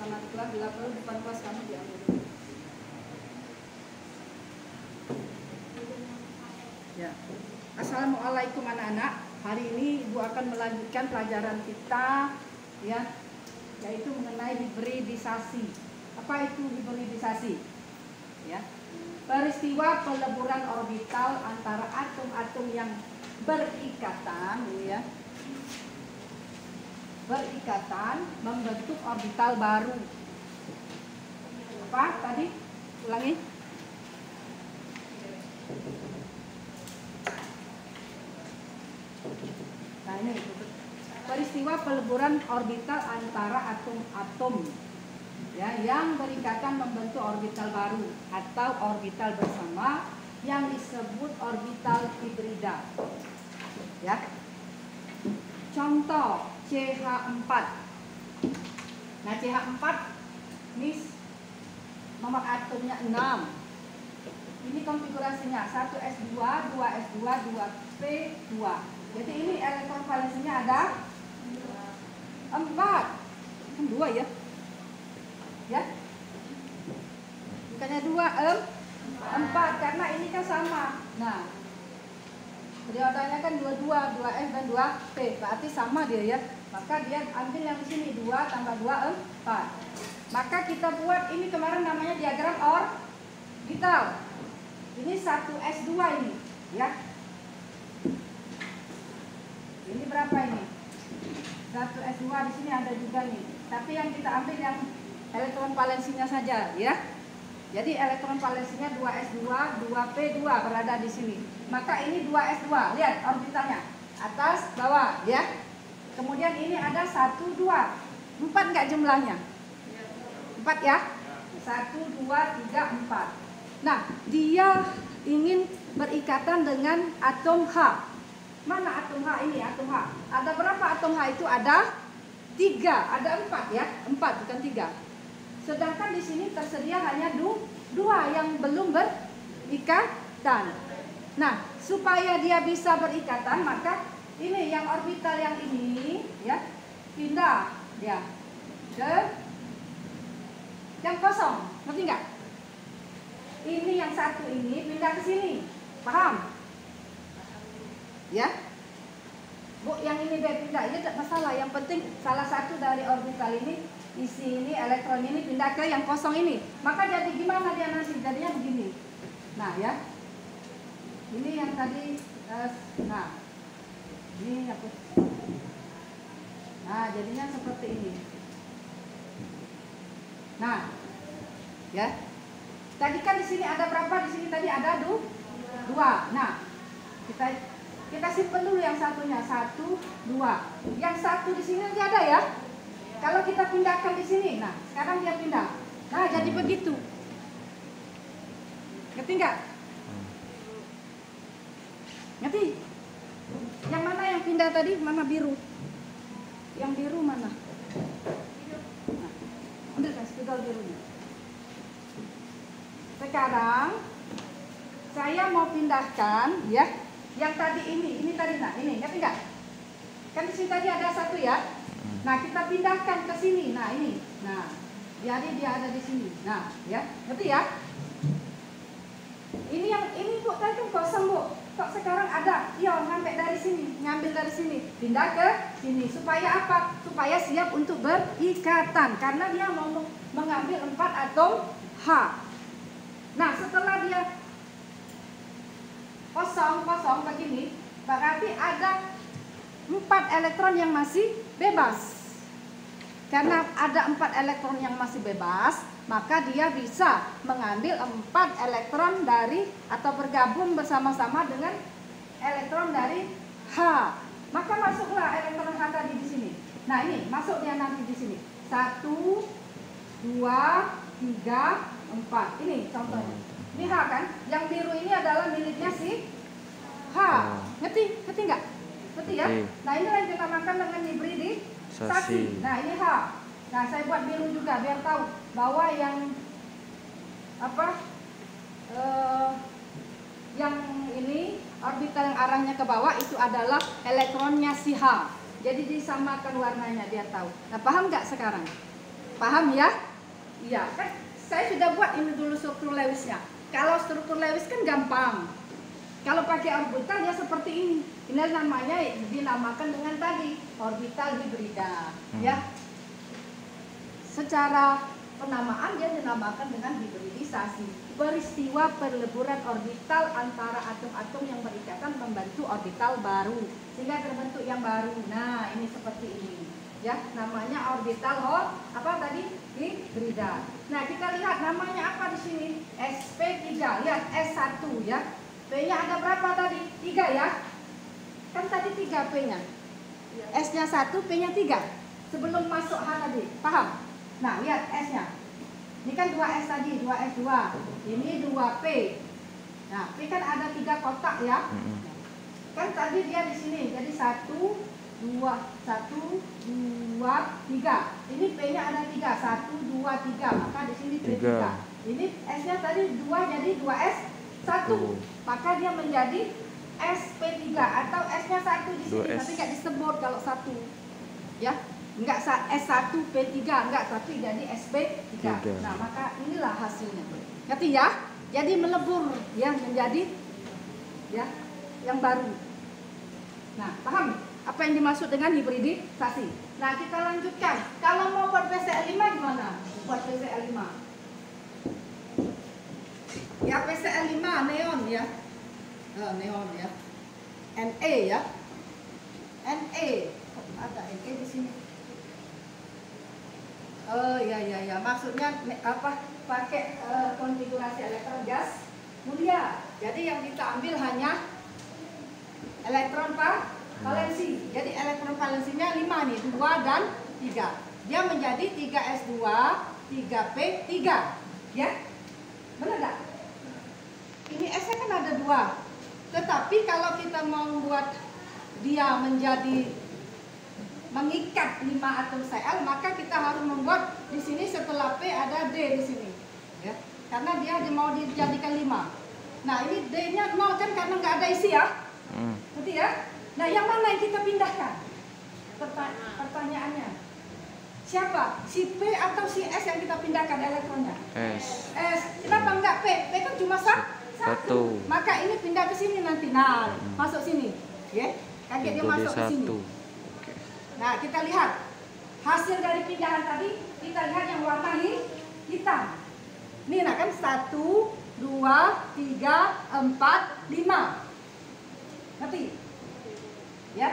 matematika, bila perlu depan kelas kamu diambil dulu. Ya. Assalamualaikum anak-anak. Hari ini Ibu akan melanjutkan pelajaran kita, ya, yaitu mengenai hibridisasi. Apa itu hibridisasi? Ya. Peristiwa peleburan orbital antara atom-atom yang berikatan, ya, berikatan membentuk orbital baru. Apa tadi? Ulangi. Nah, ini peristiwa peleburan orbital antara atom-atom, ya, yang berikatan membentuk orbital baru atau orbital bersama yang disebut orbital hibrida. Ya. Contoh CH4. Nah, CH4 ini nomor atomnya 6. Ini konfigurasinya 1s2, 2s2, 2p2. Jadi ini elektron valensinya ada 4. 2 ya. Ya. Bukannya 2, 4 karena ini kan sama. Nah, periodanya kan 22, 2s dan 2p. Berarti sama dia ya. Maka dia ambil yang di sini 2 tambah 2, 4. Maka kita buat ini kemarin namanya diagram orbital. Ini 1s2 ini, ya. Ini berapa ini? 1s2 di sini ada juga nih. Tapi yang kita ambil yang elektron valensinya saja, ya. Jadi elektron valensinya 2s2, 2p2 berada di sini. Maka ini 2s2. Lihat orbitalnya. Atas, bawah, ya. Kemudian ini ada 1, 2. 4 enggak jumlahnya? 4 ya? 1, 2, 3, 4. Nah, dia ingin berikatan dengan atom H. Mana atom H ini? Atom H. Ada berapa atom H itu? Ada 3. Ada 4 ya? 4 bukan 3. Sedangkan di sini tersedia hanya 2 yang belum berikatan. Nah, supaya dia bisa berikatan, maka ini yang orbital yang ini, ya, pindah dia ke yang kosong. Ngerti nggak? Ini yang satu ini pindah ke sini. Paham? Ya, Bu, yang ini dia pindah, ini tidak masalah. Yang penting salah satu dari orbital ini, isi ini, elektron ini pindah ke yang kosong ini. Maka jadi gimana dia nanti? Jadinya begini. Nah, ya, ini yang tadi, nah, ini hapus. Nah, jadinya seperti ini. Nah, ya, tadi kan di sini ada berapa? Di sini tadi ada 2. Nah, kita simpan dulu yang satunya 1, 2. Yang satu di sini nanti ada ya. Kalau kita pindahkan di sini, nah sekarang dia pindah. Nah jadi begitu. Ngerti nggak? Ngerti? Yang mana yang pindah tadi? Mana biru? Yang biru mana? Nah, ambil kan spidol birunya. Sekarang saya mau pindahkan ya. Yang tadi ini tadi, nah ini, ngerti nggak? Kan di sini tadi ada 1 ya. Nah kita pindahkan ke sini, nah ini, nah jadi dia ada di sini, nah ya, ngerti ya? Ini yang ini Bu tadi kan kosong Bu, kok sekarang ada? Iya, ngambil dari sini, pindah ke sini. Supaya apa? Supaya siap untuk berikatan, karena dia mau mengambil 4 atom H. Nah setelah dia kosong begini, berarti ada 4 elektron yang masih bebas. Karena ada 4 elektron yang masih bebas, maka dia bisa mengambil 4 elektron dari atau bergabung bersama-sama dengan elektron dari H. Maka masuklah elektron H tadi di sini. Nah ini masuk dia nanti di sini. 1, 2, 3, 4. Ini contohnya. Ini H kan? Yang biru ini adalah miliknya si H. Ngerti nggak? Ngerti ya? Nah ini yang kita makan dengan hibridisasi. Nah ini H. Nah saya buat biru juga biar tahu bahwa yang apa? Yang ini orbital yang arahnya ke bawah itu adalah elektronnya si H. Jadi disamakan warnanya biar tahu. Nah paham nggak sekarang? Paham ya? Iya, kan saya sudah buat ini dulu struktur Lewisnya. Kalau struktur Lewis kan gampang. Kalau pakai orbital ya seperti ini. Ini namanya dinamakan dengan tadi orbital hibrida, ya. Secara penamaan dia dinamakan dengan hibridisasi. Peristiwa perleburan orbital antara atom-atom yang berikatan membentuk orbital baru sehingga terbentuk yang baru. Nah, ini seperti ini. Ya, namanya orbital apa tadi? Hibrida. Nah, kita lihat namanya apa di sini? sp3. Lihat S1 ya. P-nya ada berapa tadi? 3 ya. Kan tadi 3 P-nya. S-nya 1, P-nya 3. Sebelum masuk H tadi. Paham? Nah, lihat S-nya. Ini kan 2S tadi, 2S2. Ini 2P. Nah, P kan ada 3 kotak ya. Kan tadi dia di sini. Jadi 1, 2, 1, 2, 3. Ini P-nya ada 3. 1, 2, 3. Maka di sini P3. Ini S-nya tadi 2 jadi 2S1. Maka dia menjadi SP3 atau S-nya 1 di sini. Tapi nggak disebut kalau 1. Ya. Enggak S1 P3 enggak, tapi jadi SP3. Nah, maka inilah hasilnya. Ngerti ya? Jadi melebur ya menjadi ya yang baru. Nah, paham apa yang dimaksud dengan hibridisasi? Nah, kita lanjutkan. Kalau mau buat PCl5 gimana? Buat PCl5. Ya PCl5 neon ya. Neon ya. Na ya. Na. Ada Na di sini. Oh ya, maksudnya apa? Pakai konfigurasi elektron gas mulia. Jadi yang kita ambil hanya elektron valensi. Jadi elektron valensinya 5 nih, 2 dan 3. Dia menjadi 3s2, 3p3. Ya? Benar enggak? Ini S-nya kan ada 2. Tetapi kalau kita mau membuat dia menjadi mengikat 5 atom Cl, maka kita harus membuat di sini setelah P ada D di sini, ya. Karena dia mau dijadikan 5. Nah, ini D-nya 0 kan karena nggak ada isi ya. Ngerti ya? Nah, yang mana yang kita pindahkan? Pertanyaannya. Siapa? Si P atau si S yang kita pindahkan elektronnya? S. Kenapa nggak P? P kan cuma 1. Maka ini pindah ke sini nanti. Nah, masuk sini. Ya. Kaget dia masuk ke sini. Nah, kita lihat hasil dari pindahan tadi. Kita lihat yang warna hitam. Ini nah kan 1, 2, 3, 4, 5. Ngerti? Ya.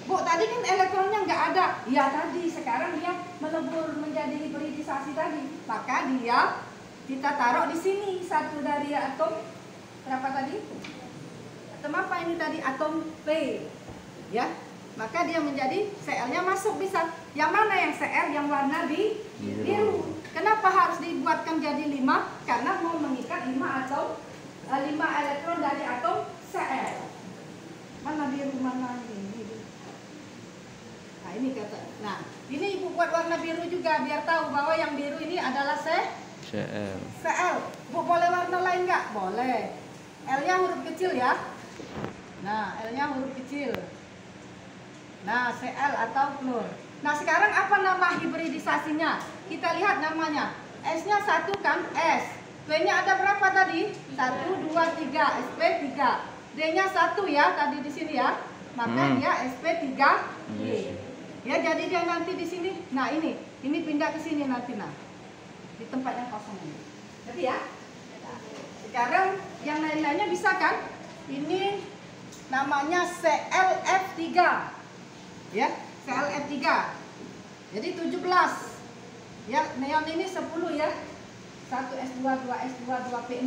Bu, tadi kan elektronnya nggak ada. Ya tadi, sekarang dia melebur menjadi hibridisasi tadi. Maka dia kita taruh di sini satu dari atom berapa tadi? Atom apa ini tadi? Atom P. Ya. Maka dia menjadi Cl-nya masuk bisa. Yang mana yang Cl yang warna biru? Kenapa harus dibuatkan jadi 5? Karena mau mengikat 5 atom 5 elektron dari atom Cl. Mana biru, mana ini? Nah, ini kata. Nah, ini Ibu buat warna biru juga biar tahu bahwa yang biru ini adalah Cl. Bu boleh warna lain nggak? Boleh. L-nya huruf kecil ya. Nah, L-nya huruf kecil. Nah, Cl atau fluor. Nah, sekarang apa nama hibridisasinya? Kita lihat namanya. S-nya 1 kan? S. P-nya ada berapa tadi? 1, 2, 3. SP3. D-nya 1 ya, tadi di sini ya. Maka dia SP3. Ya, jadi dia nanti di sini. Nah, ini pindah ke sini nanti nah. Di tempat yang kosong ini. Jadi ya. Sekarang yang lain-lainnya bisa kan? Ini namanya ClF3. Ya, ClF3. Jadi 17. Ya, neon ini 10 ya. 1s2, 2s2, 2p6.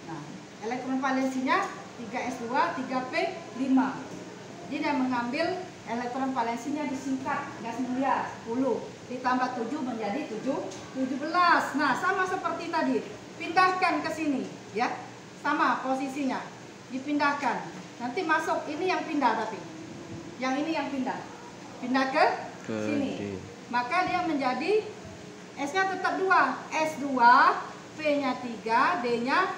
Nah, elektron valensinya 3s2, 3p5. Jadi dia mengambil elektron valensinya disingkat gas mulia 10 ditambah 7 menjadi 17. Nah, sama seperti tadi. Pindahkan ke sini, ya. Sama posisinya. Dipindahkan. Nanti masuk ini yang pindah tapi. Yang ini yang pindah. Pindah ke sini. Maka dia menjadi S-nya tetap 2. S2, P-nya 3, D-nya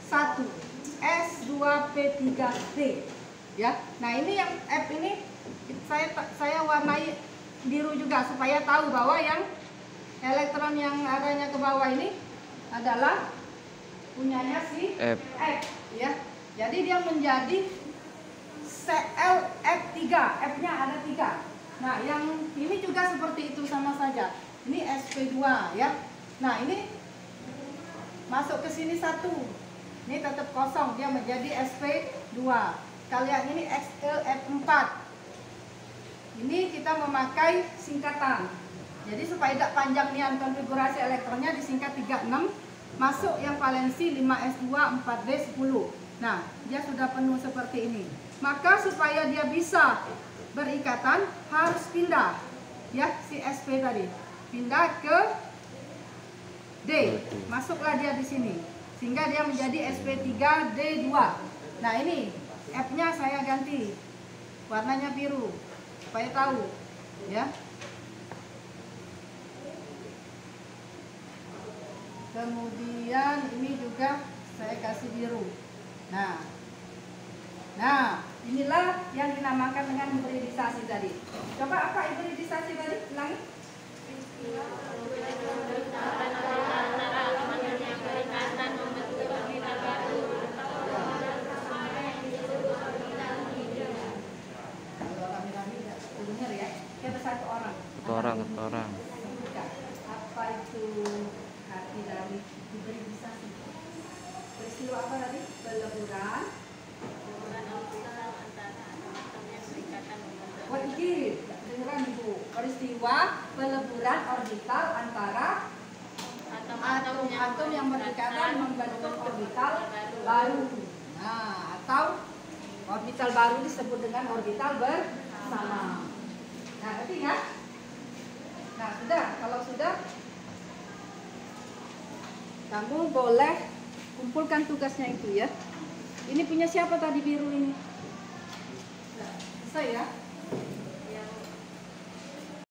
1. S2P3D. Ya. Nah, ini yang F ini saya warnai biru juga supaya tahu bahwa yang elektron yang arahnya ke bawah ini adalah punyanya si F. ya. Jadi dia menjadi ClF3, F-nya ada 3. Nah, yang ini juga seperti itu sama saja. Ini sp2 ya. Nah, ini masuk ke sini 1. Ini tetap kosong, dia menjadi sp2. Kalian ini XeF4. Ini kita memakai singkatan. Jadi supaya tidak panjang nih konfigurasi elektronnya disingkat 36, masuk yang valensi 5s2 4d10. Nah, dia sudah penuh seperti ini. Maka supaya dia bisa berikatan harus pindah ya si sp tadi. Pindah ke D. Masuklah dia di sini. Sehingga dia menjadi sp3d2. Nah, ini F-nya saya ganti. Warnanya biru supaya tahu ya. Kemudian ini juga saya kasih biru. Nah, inilah yang dinamakan dengan hibridisasi tadi. Coba apa hibridisasi tadi? Ulangi. Kalau rame-rame tidak dengar ya. Kita satu orang. Satu orang. Apa itu arti dari hibridisasi? Peristiwa apa tadi? Peleburan. Dengeran Ibu. Peristiwa peleburan orbital antara atom-atom yang berdekatan membentuk orbital baru. Nah, atau orbital baru disebut dengan orbital bersama. Nah, ngerti ya? Nah, sudah. Kalau sudah, kamu boleh kumpulkan tugasnya itu ya. Ini punya siapa tadi biru ini? Selesai ya?